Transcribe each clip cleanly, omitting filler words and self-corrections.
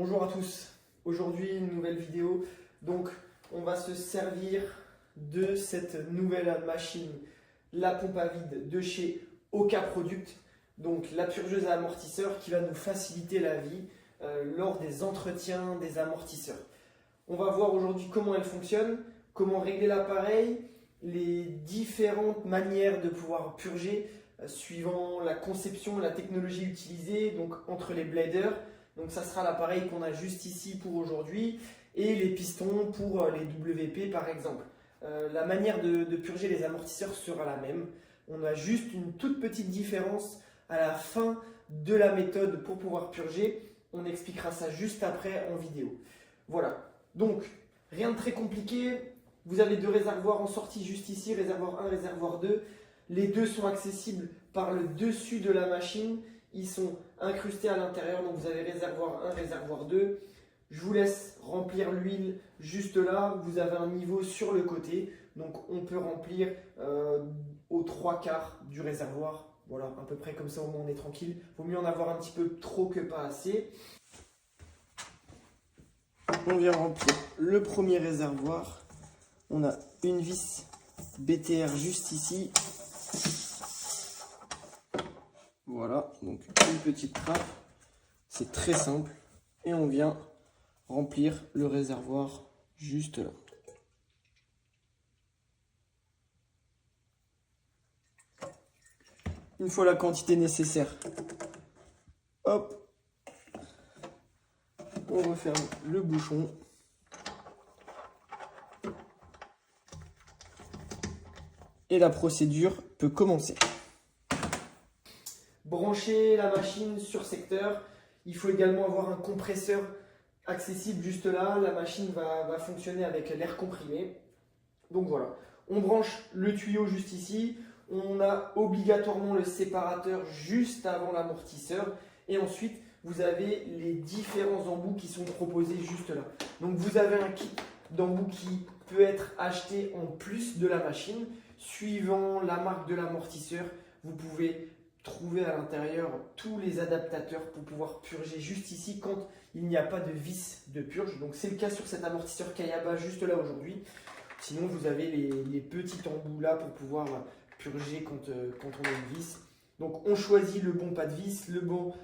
Bonjour à tous, aujourd'hui une nouvelle vidéo. Donc on va se servir de cette nouvelle machine, la pompe à vide de chez Oka Product. Donc la purgeuse à amortisseurs qui va nous faciliter la vie lors des entretiens des amortisseurs. On va voir aujourd'hui comment elle fonctionne, comment régler l'appareil, les différentes manières de pouvoir purger suivant la conception et la technologie utilisée, donc entre les bladers. Donc ça sera l'appareil qu'on a juste ici pour aujourd'hui et les pistons pour les WP par exemple. La manière de purger les amortisseurs sera la même. On a juste une toute petite différence à la fin de la méthode pour pouvoir purger. On expliquera ça juste après en vidéo. Voilà, donc rien de très compliqué. Vous avez deux réservoirs en sortie juste ici, réservoir 1, réservoir 2. Les deux sont accessibles par le dessus de la machine. Ils sont incrustés à l'intérieur, donc vous avez réservoir 1, réservoir 2. Je vous laisse remplir l'huile juste là. Vous avez un niveau sur le côté, donc on peut remplir aux 3/4 du réservoir. Voilà, à peu près comme ça, au moins on est tranquille. Il vaut mieux en avoir un petit peu trop que pas assez. On vient remplir le premier réservoir. On a une vis BTR juste ici. Voilà, donc une petite trappe. C'est très simple. Et on vient remplir le réservoir juste là. Une fois la quantité nécessaire, hop, on referme le bouchon. Et la procédure peut commencer. Brancher la machine sur secteur. Il faut également avoir un compresseur accessible juste là. La machine va fonctionner avec l'air comprimé. Donc voilà, on branche le tuyau juste ici. On a obligatoirement le séparateur juste avant l'amortisseur. Et ensuite, vous avez les différents embouts qui sont proposés juste là. Donc vous avez un kit d'embouts qui peut être acheté en plus de la machine. Suivant la marque de l'amortisseur, vous pouvez trouver à l'intérieur tous les adaptateurs pour pouvoir purger juste ici quand il n'y a pas de vis de purge. Donc c'est le cas sur cet amortisseur Kayaba juste là aujourd'hui. Sinon vous avez les petits embouts là pour pouvoir purger quand on a une vis. Donc on choisit le bon pas de vis, le bon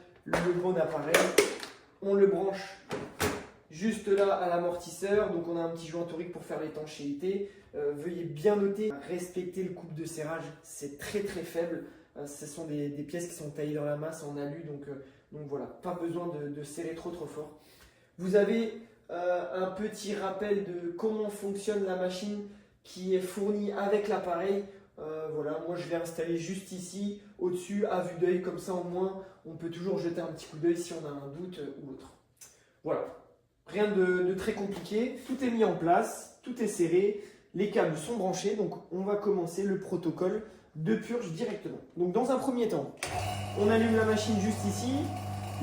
appareil. On le branche juste là à l'amortisseur. Donc on a un petit joint torique pour faire l'étanchéité. Veuillez bien noter, respecter le couple de serrage, c'est très très faible. Ce sont des pièces qui sont taillées dans la masse en alu, donc voilà, pas besoin de serrer trop fort. Vous avez un petit rappel de comment fonctionne la machine qui est fournie avec l'appareil. Voilà, moi je l'ai installé juste ici, au-dessus, à vue d'œil, comme ça au moins on peut toujours jeter un petit coup d'œil si on a un doute ou autre. Voilà, rien de très compliqué, tout est mis en place, tout est serré, les câbles sont branchés, donc on va commencer le protocole de purge directement. Donc dans un premier temps, on allume la machine juste ici,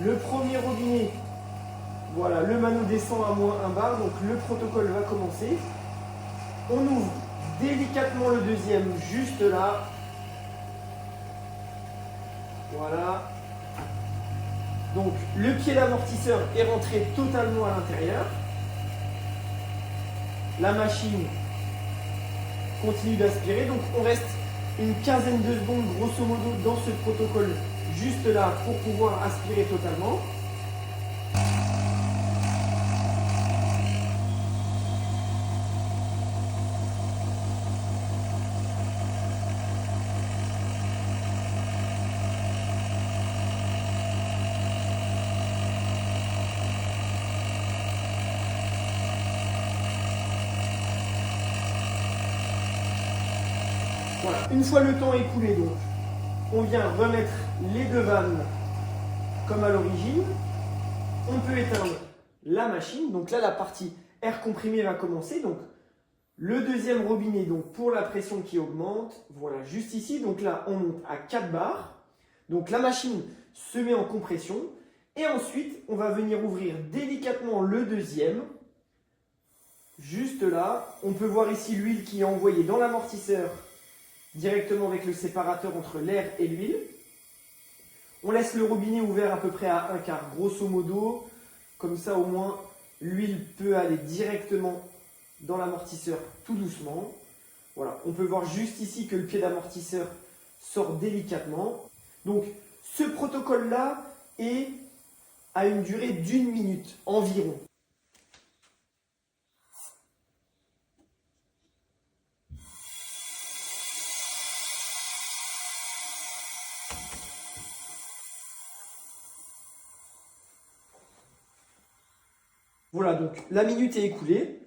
le premier robinet, voilà, le mano descend à -1 bar, donc le protocole va commencer. On ouvre délicatement le deuxième juste là, voilà. Donc le pied d'amortisseur est rentré totalement à l'intérieur. La machine continue d'aspirer, donc on reste une quinzaine de secondes grosso modo dans ce protocole juste là pour pouvoir aspirer totalement. Voilà, une fois le temps écoulé, donc, on vient remettre les deux vannes comme à l'origine. On peut éteindre la machine. Donc là, la partie air comprimé va commencer. Donc le deuxième robinet, donc pour la pression qui augmente, voilà, juste ici. Donc là, on monte à 4 bars. Donc la machine se met en compression. Et ensuite, on va venir ouvrir délicatement le deuxième. Juste là, on peut voir ici l'huile qui est envoyée dans l'amortisseur directement avec le séparateur entre l'air et l'huile. On laisse le robinet ouvert à peu près à 1/4, grosso modo. Comme ça, au moins, l'huile peut aller directement dans l'amortisseur tout doucement. Voilà, on peut voir juste ici que le pied d'amortisseur sort délicatement. Donc, ce protocole-là est à une durée d'1 minute environ. Voilà, donc la minute est écoulée.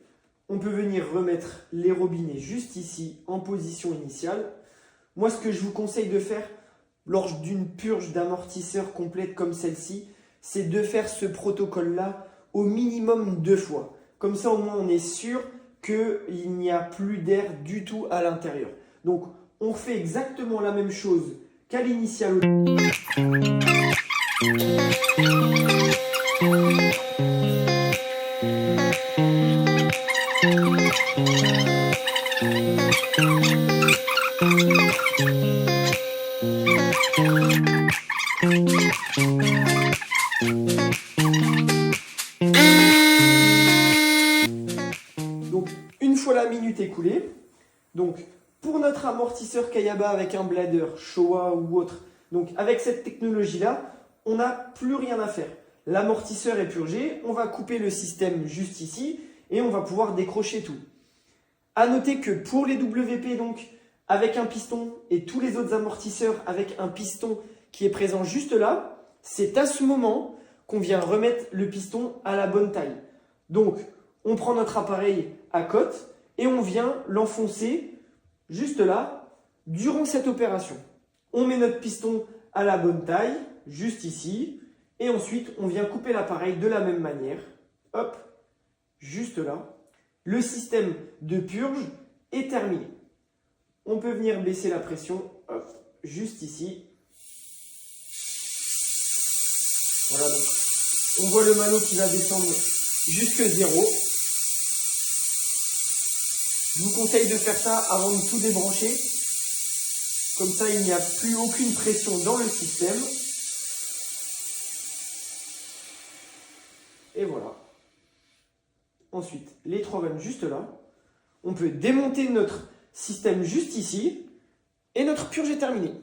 On peut venir remettre les robinets juste ici en position initiale. Moi, ce que je vous conseille de faire lors d'une purge d'amortisseur complète comme celle-ci, c'est de faire ce protocole-là au minimum 2 fois. Comme ça, au moins, on est sûr qu'il n'y a plus d'air du tout à l'intérieur. Donc, on fait exactement la même chose qu'à l'initiale. Donc, une fois la minute écoulée, donc pour notre amortisseur Kayaba avec un blader, Showa ou autre, donc avec cette technologie-là, on n'a plus rien à faire. L'amortisseur est purgé, on va couper le système juste ici et on va pouvoir décrocher tout. À noter que pour les WP, donc avec un piston et tous les autres amortisseurs avec un piston qui est présent juste là, c'est à ce moment qu'on vient remettre le piston à la bonne taille. Donc, on prend notre appareil à cote et on vient l'enfoncer juste là durant cette opération. On met notre piston à la bonne taille, juste ici, et ensuite on vient couper l'appareil de la même manière. Hop, juste là. Le système de purge est terminé. On peut venir baisser la pression, hop, juste ici. Voilà, donc on voit le mano qui va descendre jusque 0. Je vous conseille de faire ça avant de tout débrancher. Comme ça, il n'y a plus aucune pression dans le système. Et voilà. Ensuite, les 3 vannes juste là. On peut démonter notre système juste ici. Et notre purge est terminée.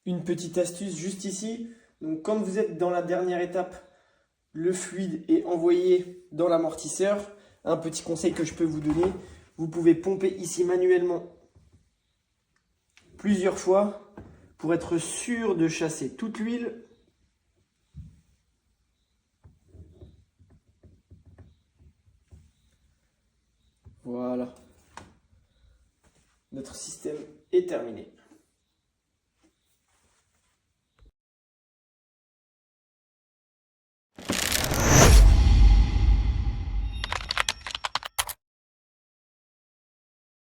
Une petite astuce juste ici. Donc, quand vous êtes dans la dernière étape, le fluide est envoyé dans l'amortisseur. Un petit conseil que je peux vous donner, vous pouvez pomper ici manuellement plusieurs fois pour être sûr de chasser toute l'huile. Voilà. Notre système est terminé.